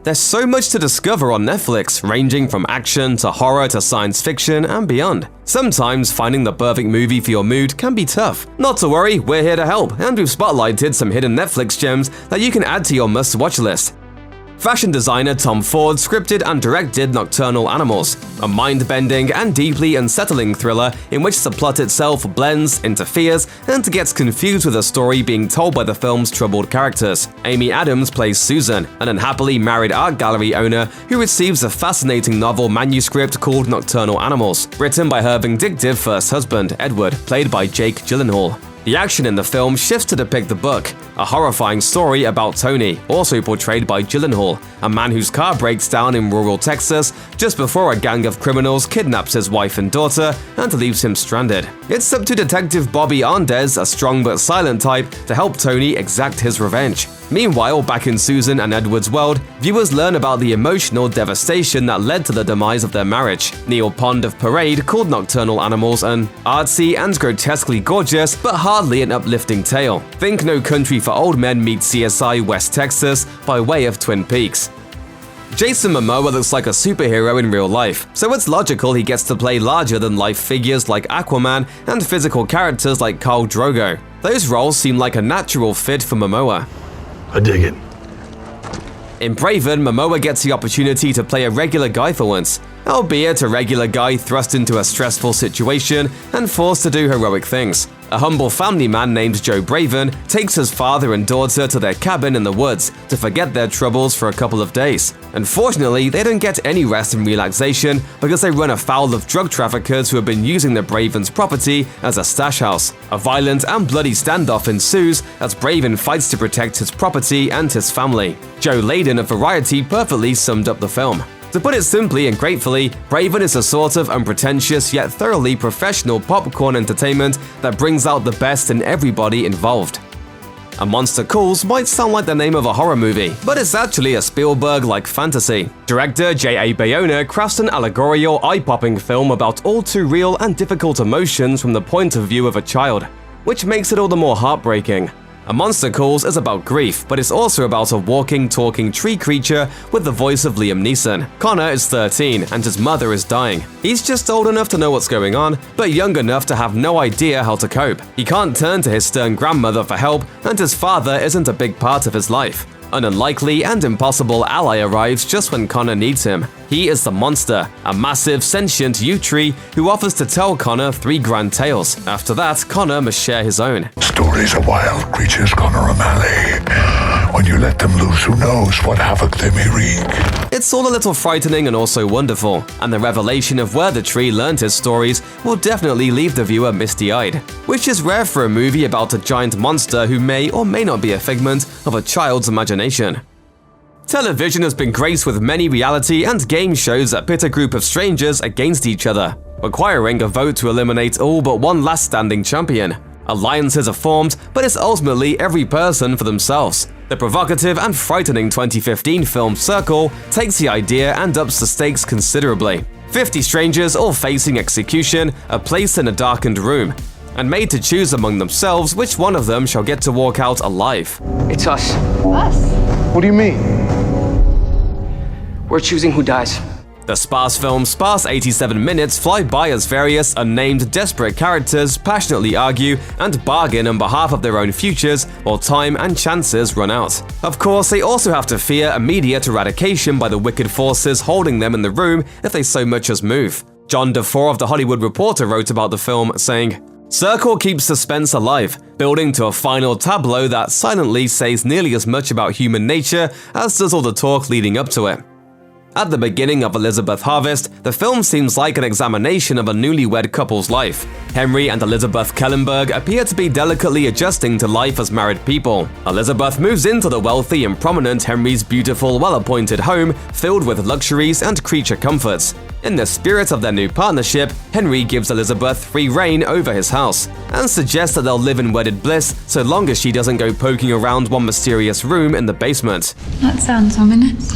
There's so much to discover on Netflix, ranging from action to horror to science fiction and beyond. Sometimes finding the perfect movie for your mood can be tough. Not to worry, we're here to help, and we've spotlighted some hidden Netflix gems that you can add to your must-watch list. Fashion designer Tom Ford scripted and directed Nocturnal Animals, a mind-bending and deeply unsettling thriller in which the plot itself blends, interferes, and gets confused with a story being told by the film's troubled characters. Amy Adams plays Susan, an unhappily married art gallery owner who receives a fascinating novel manuscript called Nocturnal Animals, written by her vindictive first husband, Edward, played by Jake Gyllenhaal. The action in the film shifts to depict the book, a horrifying story about Tony, also portrayed by Gyllenhaal, a man whose car breaks down in rural Texas just before a gang of criminals kidnaps his wife and daughter and leaves him stranded. It's up to Detective Bobby Arndez, a strong but silent type, to help Tony exact his revenge. Meanwhile, back in Susan and Edward's world, viewers learn about the emotional devastation that led to the demise of their marriage. Neil Pond of Parade called Nocturnal Animals an artsy and grotesquely gorgeous, but hardly an uplifting tale. Think No Country for Old Men meets CSI West Texas by way of Twin Peaks. Jason Momoa looks like a superhero in real life, so it's logical he gets to play larger-than-life figures like Aquaman and physical characters like Khal Drogo. Those roles seem like a natural fit for Momoa. I dig it. In Braven, Momoa gets the opportunity to play a regular guy for once, albeit a regular guy thrust into a stressful situation and forced to do heroic things. A humble family man named Joe Braven takes his father and daughter to their cabin in the woods to forget their troubles for a couple of days. Unfortunately, they don't get any rest and relaxation because they run afoul of drug traffickers who have been using the Braven's property as a stash house. A violent and bloody standoff ensues as Braven fights to protect his property and his family. Joe Layden of Variety perfectly summed up the film. To put it simply and gratefully, Braven is a sort of unpretentious yet thoroughly professional popcorn entertainment that brings out the best in everybody involved. A Monster Calls might sound like the name of a horror movie, but it's actually a Spielberg-like fantasy. Director J.A. Bayona crafts an allegorical, eye-popping film about all too real and difficult emotions from the point of view of a child, which makes it all the more heartbreaking. A Monster Calls is about grief, but it's also about a walking, talking tree creature with the voice of Liam Neeson. Connor is 13 and his mother is dying. He's just old enough to know what's going on, but young enough to have no idea how to cope. He can't turn to his stern grandmother for help, and his father isn't a big part of his life. An unlikely and impossible ally arrives just when Connor needs him. He is the Monster, a massive sentient yew tree who offers to tell Connor 3 grand tales. After that, Connor must share his own. Stories of wild creatures, Connor O'Malley. When you let them loose, who knows what havoc they may wreak. It's all a little frightening and also wonderful, and the revelation of where the tree learned his stories will definitely leave the viewer misty-eyed, which is rare for a movie about a giant monster who may or may not be a figment of a child's imagination. Television has been graced with many reality and game shows that pit a group of strangers against each other, requiring a vote to eliminate all but one last standing champion. Alliances are formed, but it's ultimately every person for themselves. The provocative and frightening 2015 film Circle takes the idea and ups the stakes considerably. 50 strangers, all facing execution, are placed in a darkened room and made to choose among themselves which one of them shall get to walk out alive. It's us. Us? What do you mean? We're choosing who dies. The sparse film's sparse 87 minutes fly by as various unnamed desperate characters passionately argue and bargain on behalf of their own futures while time and chances run out. Of course, they also have to fear immediate eradication by the wicked forces holding them in the room if they so much as move. John DeFore of The Hollywood Reporter wrote about the film, saying, "Circle keeps suspense alive, building to a final tableau that silently says nearly as much about human nature as does all the talk leading up to it." At the beginning of Elizabeth Harvest, the film seems like an examination of a newlywed couple's life. Henry and Elizabeth Kellenberg appear to be delicately adjusting to life as married people. Elizabeth moves into the wealthy and prominent Henry's beautiful, well-appointed home filled with luxuries and creature comforts. In the spirit of their new partnership, Henry gives Elizabeth free reign over his house and suggests that they'll live in wedded bliss so long as she doesn't go poking around one mysterious room in the basement. That sounds ominous.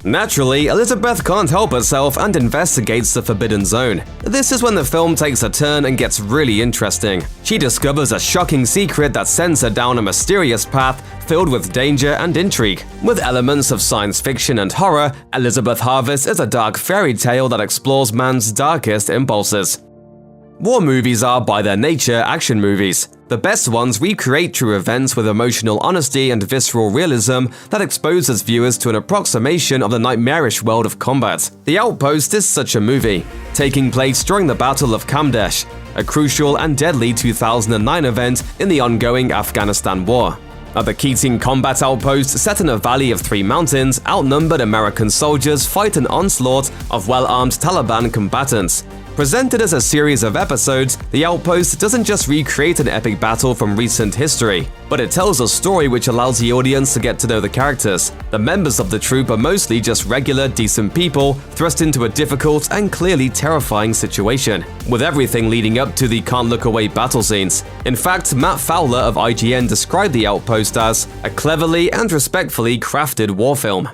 Naturally, Elizabeth can't help herself and investigates the Forbidden Zone. This is when the film takes a turn and gets really interesting. She discovers a shocking secret that sends her down a mysterious path filled with danger and intrigue. With elements of science fiction and horror, Elizabeth Harvest is a dark fairy tale that explores man's darkest impulses. War movies are, by their nature, action movies. The best ones recreate true events with emotional honesty and visceral realism that exposes viewers to an approximation of the nightmarish world of combat. The Outpost is such a movie, taking place during the Battle of Kamdesh, a crucial and deadly 2009 event in the ongoing Afghanistan War. At the Keating Combat Outpost, set in a valley of 3 mountains, outnumbered American soldiers fight an onslaught of well-armed Taliban combatants. Presented as a series of episodes, The Outpost doesn't just recreate an epic battle from recent history, but it tells a story which allows the audience to get to know the characters. The members of the troop are mostly just regular, decent people thrust into a difficult and clearly terrifying situation, with everything leading up to the can't look away battle scenes. In fact, Matt Fowler of IGN described The Outpost as a cleverly and respectfully crafted war film.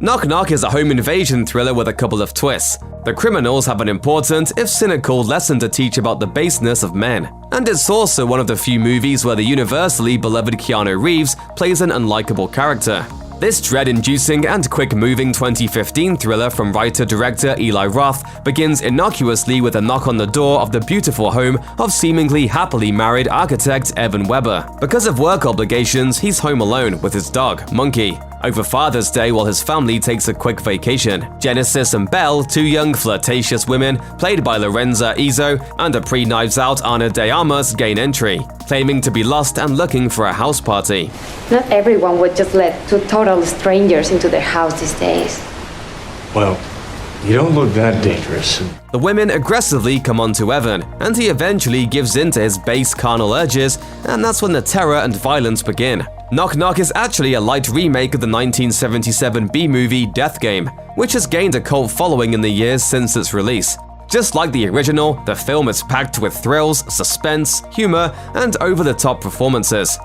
Knock Knock is a home invasion thriller with a couple of twists. The criminals have an important, if cynical, lesson to teach about the baseness of men. And it's also one of the few movies where the universally beloved Keanu Reeves plays an unlikable character. This dread-inducing and quick-moving 2015 thriller from writer-director Eli Roth begins innocuously with a knock on the door of the beautiful home of seemingly happily married architect Evan Weber. Because of work obligations, he's home alone with his dog, Monkey, over Father's Day while his family takes a quick vacation. Genesis and Belle, 2 young flirtatious women, played by Lorenza Izzo and a pre-Knives Out Ana de Armas, gain entry, claiming to be lost and looking for a house party. Not everyone would just let 2 total strangers into their house these days. Well, you don't look that dangerous. The women aggressively come on to Evan, and he eventually gives in to his base carnal urges, and that's when the terror and violence begin. Knock Knock is actually a light remake of the 1977 B-movie Death Game, which has gained a cult following in the years since its release. Just like the original, the film is packed with thrills, suspense, humor, and over-the-top performances.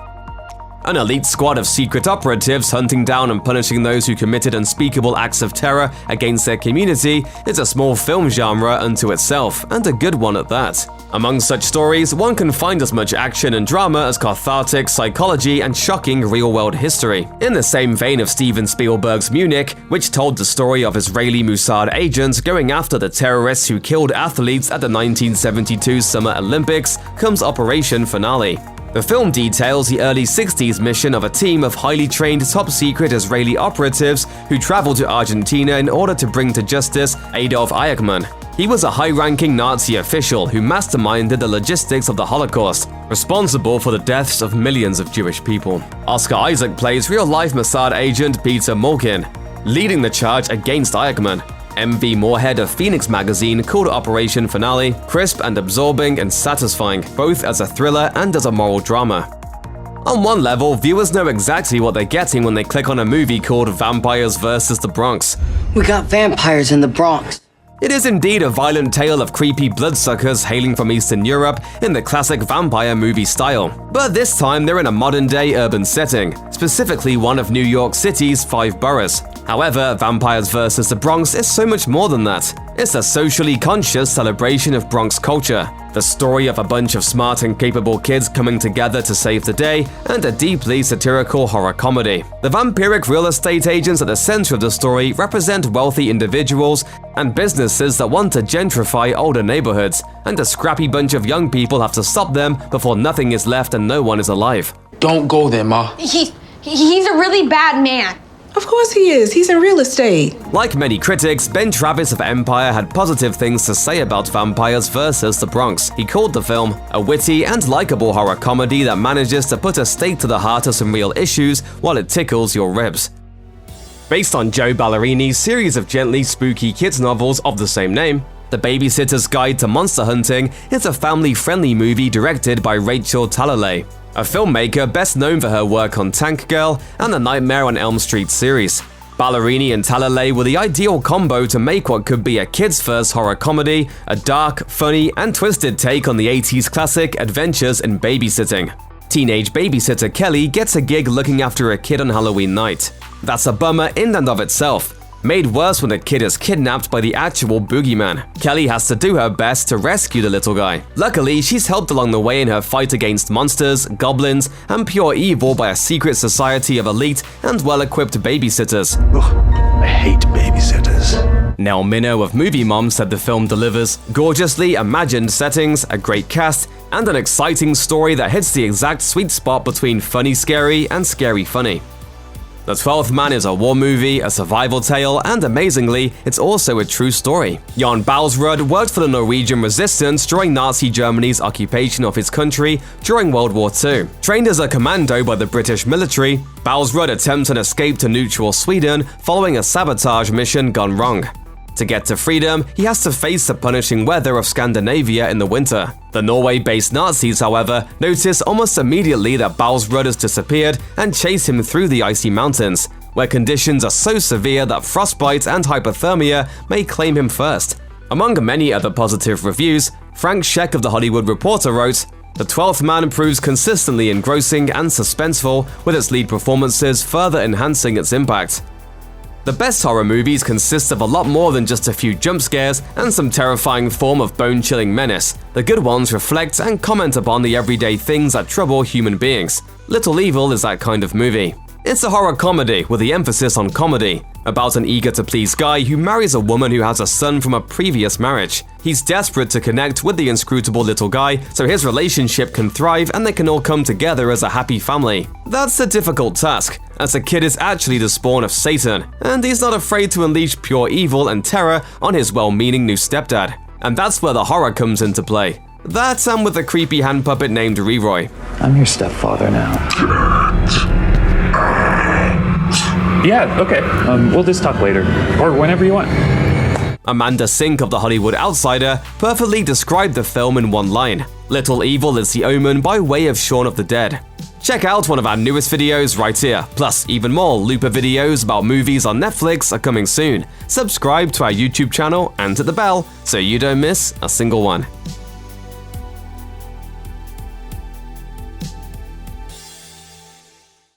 An elite squad of secret operatives hunting down and punishing those who committed unspeakable acts of terror against their community is a small film genre unto itself, and a good one at that. Among such stories, one can find as much action and drama as cathartic psychology and shocking real-world history. In the same vein of Steven Spielberg's Munich, which told the story of Israeli Mossad agents going after the terrorists who killed athletes at the 1972 Summer Olympics, comes Operation Finale. The film details the early 60s mission of a team of highly trained top-secret Israeli operatives who traveled to Argentina in order to bring to justice Adolf Eichmann. He was a high-ranking Nazi official who masterminded the logistics of the Holocaust, responsible for the deaths of millions of Jewish people. Oscar Isaac plays real-life Mossad agent Peter Malkin, leading the charge against Eichmann. M.V. Moorhead of Phoenix magazine called Operation Finale crisp and absorbing and satisfying, both as a thriller and as a moral drama. On one level, viewers know exactly what they're getting when they click on a movie called Vampires vs. the Bronx. We got vampires in the Bronx. It is indeed a violent tale of creepy bloodsuckers hailing from Eastern Europe in the classic vampire movie style. But this time they're in a modern-day urban setting, specifically one of New York City's 5 boroughs. However, Vampires vs. the Bronx is so much more than that. It's a socially conscious celebration of Bronx culture, the story of a bunch of smart and capable kids coming together to save the day, and a deeply satirical horror comedy. The vampiric real estate agents at the center of the story represent wealthy individuals and businesses that want to gentrify older neighborhoods, and a scrappy bunch of young people have to stop them before nothing is left and no one is alive. Don't go there, Ma. He's a really bad man. Of course he is. He's in real estate. Like many critics, Ben Travis of Empire had positive things to say about Vampires vs. the Bronx. He called the film a witty and likable horror comedy that manages to put a stake to the heart of some real issues while it tickles your ribs. Based on Joe Ballerini's series of gently spooky kids novels of the same name, The Babysitter's Guide to Monster Hunting is a family-friendly movie directed by Rachel Talalay, a filmmaker best known for her work on Tank Girl and the Nightmare on Elm Street series. Ballerini and Talalay were the ideal combo to make what could be a kids-first horror comedy, a dark, funny, and twisted take on the 80s classic Adventures in Babysitting. Teenage babysitter Kelly gets a gig looking after a kid on Halloween night. That's a bummer in and of itself. made worse when the kid is kidnapped by the actual boogeyman. Kelly has to do her best to rescue the little guy. Luckily, she's helped along the way in her fight against monsters, goblins, and pure evil by a secret society of elite and well-equipped babysitters. I hate babysitters. Nell Minow of Movie Mom said the film delivers gorgeously imagined settings, a great cast, and an exciting story that hits the exact sweet spot between funny scary and scary funny. The 12th Man is a war movie, a survival tale, and amazingly, it's also a true story. Jan Balsrud worked for the Norwegian resistance during Nazi Germany's occupation of his country during World War II. Trained as a commando by the British military, Balsrud attempts an escape to neutral Sweden following a sabotage mission gone wrong. To get to freedom, he has to face the punishing weather of Scandinavia in the winter. The Norway-based Nazis, however, notice almost immediately that Balsrud has disappeared and chase him through the icy mountains, where conditions are so severe that frostbite and hypothermia may claim him first. Among many other positive reviews, Frank Scheck of The Hollywood Reporter wrote, "The 12th Man proves consistently engrossing and suspenseful, with its lead performances further enhancing its impact." The best horror movies consist of a lot more than just a few jump scares and some terrifying form of bone-chilling menace. The good ones reflect and comment upon the everyday things that trouble human beings. Little Evil is that kind of movie. It's a horror comedy with the emphasis on comedy, about an eager-to-please guy who marries a woman who has a son from a previous marriage. He's desperate to connect with the inscrutable little guy so his relationship can thrive and they can all come together as a happy family. That's a difficult task, as the kid is actually the spawn of Satan, and he's not afraid to unleash pure evil and terror on his well-meaning new stepdad. And that's where the horror comes into play. That and with a creepy hand puppet named Leroy. I'm your stepfather now. Yeah, okay. We'll just talk later. Or whenever you want. Amanda Sink of The Hollywood Outsider perfectly described the film in one line. Little Evil is the Omen by way of Shaun of the Dead. Check out one of our newest videos right here. Plus, even more Looper videos about movies on Netflix are coming soon. Subscribe to our YouTube channel and hit the bell so you don't miss a single one.